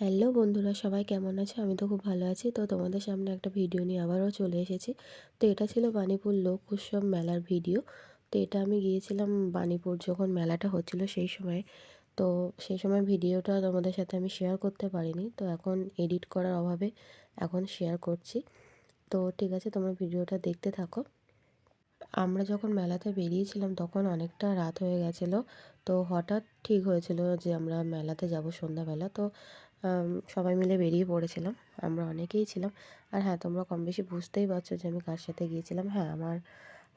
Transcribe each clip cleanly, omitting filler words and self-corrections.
Hello বন্ধুরা, সবাই কেমন আছো? আমি তো খুব ভালো আছি। তো তোমাদের সামনে একটা ভিডিও নিয়ে আবারও চলে এসেছি। তো এটা ছিল বাণীপুর লোক উৎসব মেলার ভিডিও। তো এটা আমি গিয়েছিলাম বাণীপুর যখন মেলাটা হচ্ছিল সেই সময়ে। তো সেই সময় ভিডিওটা তোমাদের সাথে আমি শেয়ার করতে পারিনি। তো এখন এডিট করার অভাবে এখন শেয়ার করছি। তো ঠিক আছে, তোমরা ভিডিওটা দেখতে থাকো। আমরা যখন মেলাতে বেরিয়েছিলাম তখন অনেকটা রাত হয়ে গেছিলো। তো হঠাৎ ঠিক হয়েছিল যে আমরা মেলাতে যাব সন্ধ্যাবেলা। তো সবাই মিলে বেরিয়ে পড়েছিলাম। আমরা অনেকেই ছিলাম। আর হ্যাঁ, তোমরা কম বেশি বুঝতেই পারছো যে আমি কার সাথে গিয়েছিলাম। হ্যাঁ, আমার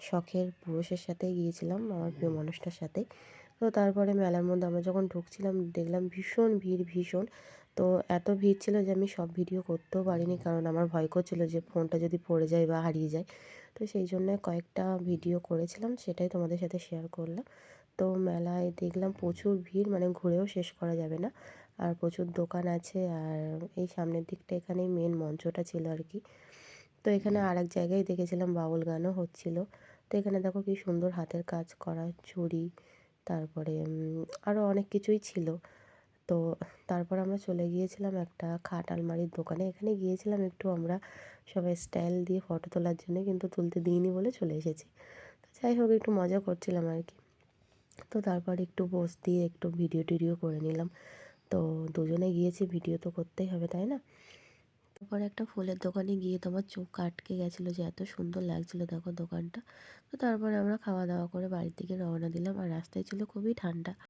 শখের পুরুষের সাথেই গিয়েছিলাম, আমার প্রিয় মানুষটার সাথেই। তো তারপরে মেলার মধ্যে আমরা যখন ঢুকছিলাম দেখলাম ভীষণ ভিড়, ভীষণ। তো এত ভিড় ছিল যে আমি সব ভিডিও করতেও পারিনি, কারণ আমার ভয় করছিল যে ফোনটা যদি পড়ে যায় বা হারিয়ে যায়। তো সেই জন্যে কয়েকটা ভিডিও করেছিলাম, সেটাই তোমাদের সাথে শেয়ার করলাম। তো মেলায় দেখলাম প্রচুর ভিড়, মানে ঘুরেও শেষ করা যাবে না। আর প্রচুর দোকান আছে, আর এই সামনের দিকটা এখানেই মেন মঞ্চটা ছিল আর কি। তো এখানে আরেক জায়গায় দেখেছিলাম বাউল গানও হচ্ছিল। তো এখানে দেখো কি সুন্দর হাতের কাজ করা চুড়ি, তারপরে আরও অনেক কিছুই ছিল। তো তারপর আমরা চলে গিয়েছিলাম একটা খাট আলমারির দোকানে। এখানে গিয়েছিলাম একটু আমরা সবাই স্টাইল দিয়ে ফটো তোলার জন্য, কিন্তু তুলতে দিইনি বলে চলে এসেছি। তো যাই হোক, একটু মজা করছিলাম আর কি। তো তারপর একটু পোজ দিয়ে একটু ভিডিও টিডিও করে নিলাম। তো দুজনে গিয়েছি, ভিডিও তো করতেই হবে, তাই না? তারপরে একটা ফুলের দোকানে গিয়ে তোমার চোখ আটকে গেছিলো যে এত সুন্দর লাগছিল দেখো দোকানটা। তো তারপরে আমরা খাওয়া দাওয়া করে বাড়ির দিকে রওনা দিলাম, আর রাস্তায় ছিল খুবই ঠান্ডা।